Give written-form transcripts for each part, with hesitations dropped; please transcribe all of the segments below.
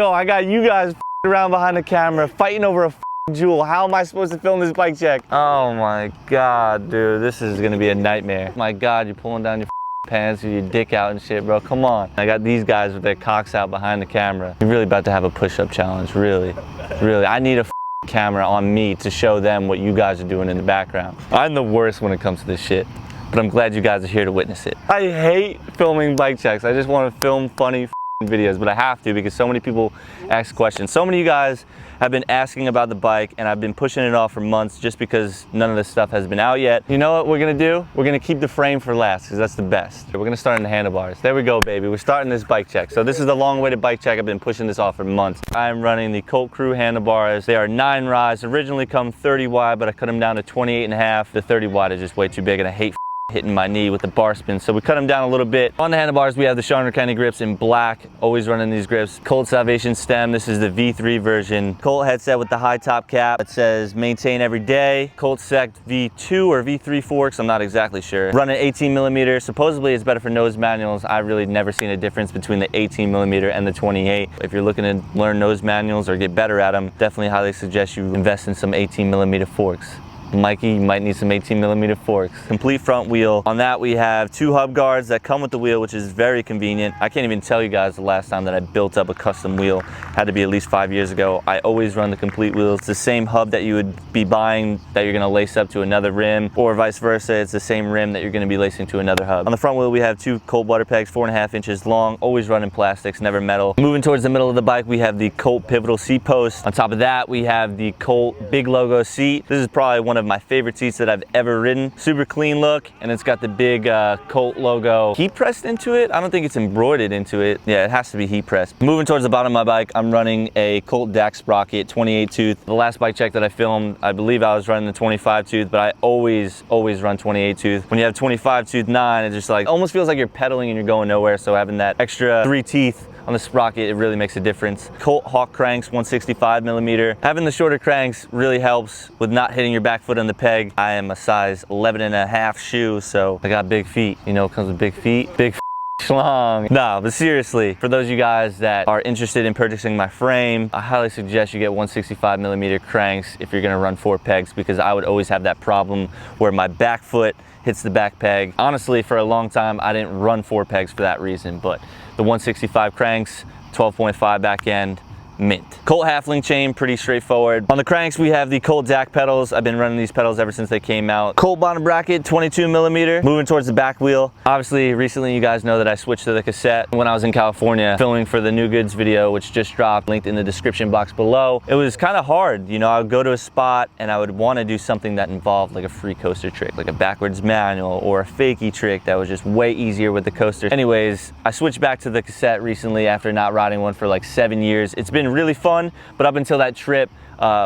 Yo, I got you guys around behind the camera fighting over a jewel. How am I supposed to film this bike check? Oh my God, dude, this is gonna be a nightmare. My God, you're pulling down your pants with your dick out and shit, bro. Come on. I got these guys with their cocks out behind the camera. You're really about to have a push-up challenge, really. Really, I need a camera on me to show them what you guys are doing in the background. I'm the worst when it comes to this shit, but I'm glad you guys are here to witness it. I hate filming bike checks. I just want to film funny videos, but I have to because so many people ask questions. So many of you guys have been asking about the bike, and I've been pushing it off for months just because none of this stuff has been out yet. You know what we're gonna do? We're gonna keep the frame for last because that's the best. We're gonna start in the handlebars. There we go, baby. We're starting this bike check. So this is the long-awaited bike check. I've been pushing this off for months. I'm running the Colt Crew handlebars. They are 9 rides. Originally come 30 wide, but I cut them down to 28.5. The 30 wide is just way too big, and I hate hitting my knee with the bar spin, so we cut them down a little bit. On the handlebars, we have the Sean County grips in black, always running these grips. Colt Salvation stem, this is the V3 version. Colt headset with the high top cap. It says maintain every day. Colt Sect V2 or V3 forks, I'm not exactly sure. Running 18 millimeter. Supposedly it's better for nose manuals. I've really never seen a difference between the 18 millimeter and the 28. If you're looking to learn nose manuals or get better at them, definitely highly suggest you invest in some 18 millimeter forks. Mikey, you might need some 18 millimeter forks. Complete front wheel. On that we have 2 hub guards that come with the wheel, which is very convenient. I can't even tell you guys the last time that I built up a custom wheel. Had to be at least 5 years ago. I always run the complete wheel. It's the same hub that you would be buying that you're gonna lace up to another rim, or vice versa. It's the same rim that you're gonna be lacing to another hub. On the front wheel we have 2 Colt butter pegs, 4.5 inches long, always running plastics, never metal. Moving towards the middle of the bike, we have the Colt pivotal seat post. On top of that, we have the Colt big logo seat. This is probably one of my favorite seats that I've ever ridden. Super clean look, and it's got the big Colt logo heat pressed into it. I don't think it's embroidered into it. Yeah, it has to be heat pressed. Moving towards the bottom of my bike, I'm running a Colt DAC sprocket, 28 tooth. The last bike check that I filmed, I believe I was running the 25 tooth, but I always run 28 tooth. When you have 25 tooth 9, it just like almost feels like you're pedaling and you're going nowhere, so having that extra 3 teeth on the sprocket, it really makes a difference. Colt Hawk cranks, 165 millimeter. Having the shorter cranks really helps with not hitting your back foot on the peg. I am a size 11.5 shoe, so I got big feet. You know, it comes with big feet, big schlong. No, but seriously, for those of you guys that are interested in purchasing my frame, I highly suggest you get 165 millimeter cranks if you're gonna run 4 pegs, because I would always have that problem where my back foot hits the back peg. Honestly, for a long time, I didn't run 4 pegs for that reason, but the 165 cranks, 12.5 back end, mint. Colt half-link chain, pretty straightforward. On the cranks, we have the Colt DAC pedals. I've been running these pedals ever since they came out. Colt bottom bracket, 22 millimeter. Moving towards the back wheel. Obviously, recently you guys know that I switched to the cassette when I was in California filming for the New Goods video, which just dropped, linked in the description box below. It was kind of hard. You know, I would go to a spot and I would want to do something that involved like a free coaster trick, like a backwards manual or a fakie trick that was just way easier with the coaster. Anyways, I switched back to the cassette recently after not riding one for like 7 years. It's been really fun, but up until that trip,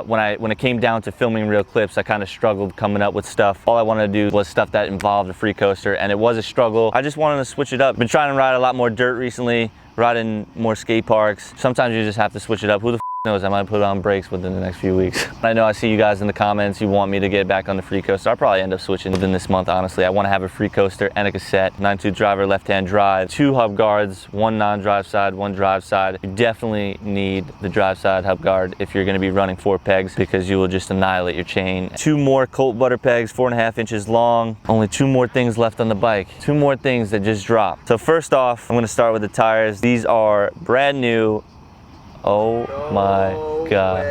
when it came down to filming real clips, I kind of struggled coming up with stuff. All I wanted to do was stuff that involved a free coaster, and it was a struggle. I just wanted to switch it up. Been trying to ride a lot more dirt recently, riding more skate parks. Sometimes you just have to switch it up. Who the knows, I might put on brakes within the next few weeks. I know I see you guys in the comments, you want me to get back on the free coaster. I'll probably end up switching within this month, honestly. I want to have a free coaster and a cassette, 9-tooth driver, left-hand drive, 2 hub guards, 1 non-drive side, 1 drive side. You definitely need the drive side hub guard if you're going to be running 4 pegs, because you will just annihilate your chain. 2 more Colt butter pegs, 4.5 inches long. Only 2 more things left on the bike. 2 more things that just dropped. So first off, I'm going to start with the tires. These are brand new. Oh my God.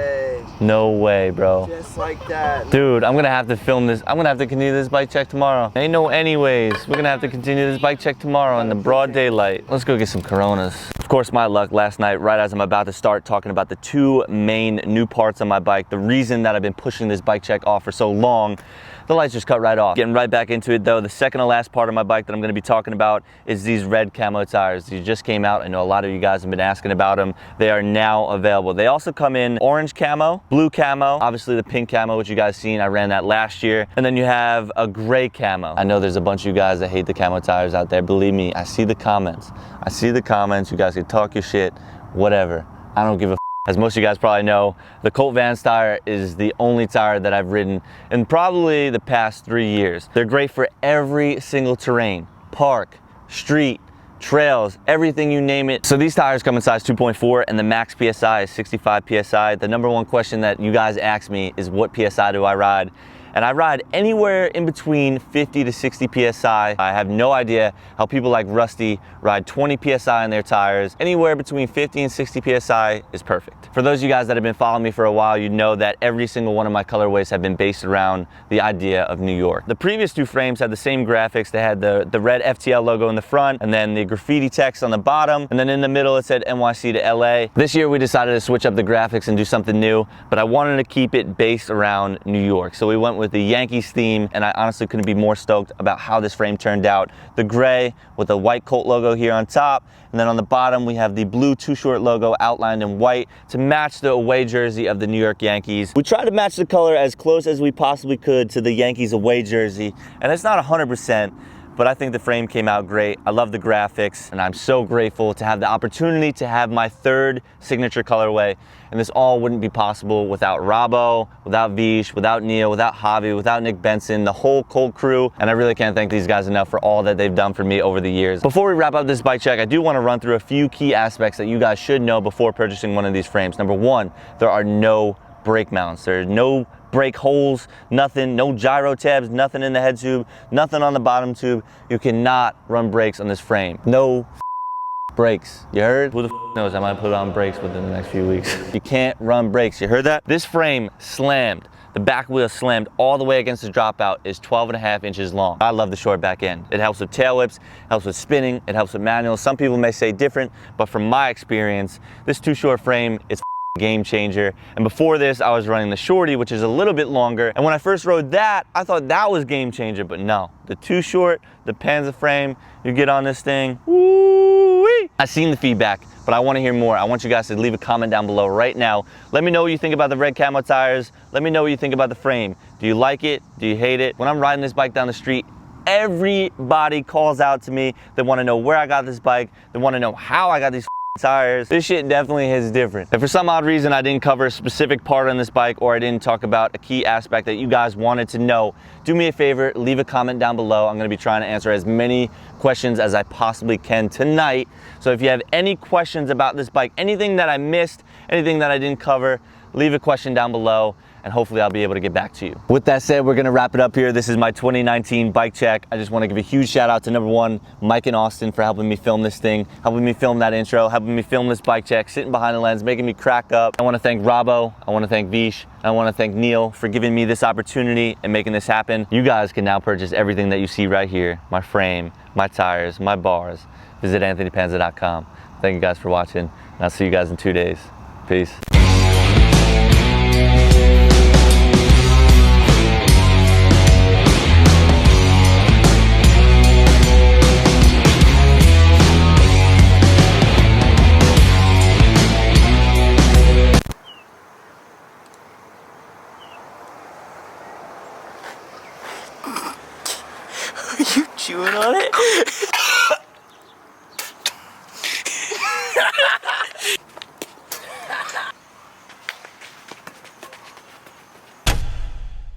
No way, bro. Just like that. Dude, I'm gonna have to film this. I'm gonna have to continue this bike check tomorrow. Ain't no anyways. We're gonna have to continue this bike check tomorrow in the broad daylight. Let's go get some Coronas. Of course, my luck last night, right as I'm about to start talking about the 2 main new parts on my bike, the reason that I've been pushing this bike check off for so long, the lights just cut right off. Getting right back into it though, the second to last part of my bike that I'm gonna be talking about is these red camo tires. These just came out. I know a lot of you guys have been asking about them. They are now available. They also come in orange camo, blue camo, obviously the pink camo, which you guys seen. I ran that last year. And then you have a gray camo. I know there's a bunch of you guys that hate the camo tires out there. Believe me, I see the comments. I see the comments. You guys can talk your shit, whatever. I don't give a As most of you guys probably know, the Colt Vans tire is the only tire that I've ridden in probably the past 3 years. They're great for every single terrain, park, street, trails, everything, you name it. So these tires come in size 2.4 and the max PSI is 65 PSI. The number one question that you guys ask me is what PSI do I ride? And I ride anywhere in between 50 to 60 PSI. I have no idea how people like Rusty ride 20 PSI on their tires. Anywhere between 50 and 60 PSI is perfect. For those of you guys that have been following me for a while, you know that every single one of my colorways have been based around the idea of New York. The previous two frames had the same graphics. They had the red FTL logo in the front and then the graffiti text on the bottom. And then in the middle, it said NYC to LA. This year, we decided to switch up the graphics and do something new, but I wanted to keep it based around New York. So we went with the Yankees theme, and I honestly couldn't be more stoked about how this frame turned out. The gray with the white Colt logo here on top, and then on the bottom we have the blue Too Short logo outlined in white to match the away jersey of the New York Yankees. We tried to match the color as close as we possibly could to the Yankees away jersey, and it's not 100%, but I think the frame came out great. I love the graphics, and I'm so grateful to have the opportunity to have my third signature colorway. And this all wouldn't be possible without Robbo, without Vish, without Neil, without Javi, without Nick Benson, the whole Colt crew. And I really can't thank these guys enough for all that they've done for me over the years. Before we wrap up this bike check, I do want to run through a few key aspects that you guys should know before purchasing one of these frames. Number one, there are no brake mounts. There's no brake holes, nothing, no gyro tabs, nothing in the head tube, nothing on the bottom tube. You cannot run brakes on this frame. No brakes. You heard? Who the knows? I might put on brakes within the next few weeks. You can't run brakes. You heard that? This frame slammed. The back wheel slammed all the way against the dropout is 12.5 inches long. I love the short back end. It helps with tail whips, helps with spinning, it helps with manual. Some people may say different, but from my experience, this Too Short frame is game changer. And before this, I was running the Shorty, which is a little bit longer. And when I first rode that, I thought that was game changer, but no. The Too Short, the Panza frame, you get on this thing, woo-wee. I've seen the feedback, but I want to hear more. I want you guys to leave a comment down below right now. Let me know what you think about the red camo tires. Let me know what you think about the frame. Do you like it? Do you hate it? When I'm riding this bike down the street, everybody calls out to me. They want to know where I got this bike. They want to know how I got these tires. This shit definitely hits different. If for some odd reason I didn't cover a specific part on this bike or I didn't talk about a key aspect that you guys wanted to know, do me a favor, leave a comment down below. I'm going to be trying to answer as many questions as I possibly can tonight. So if you have any questions about this bike, anything that I missed, anything that I didn't cover, leave a question down below, and hopefully I'll be able to get back to you. With that said, we're gonna wrap it up here. This is my 2019 bike check. I just wanna give a huge shout out to number one, Mike and Austin, for helping me film this thing, helping me film that intro, helping me film this bike check, sitting behind the lens, making me crack up. I wanna thank Robbo, I wanna thank Vish, I wanna thank Neil for giving me this opportunity and making this happen. You guys can now purchase everything that you see right here, my frame, my tires, my bars. Visit anthonypanza.com. Thank you guys for watching, and I'll see you guys in 2 days. Peace. Are you chewing on it?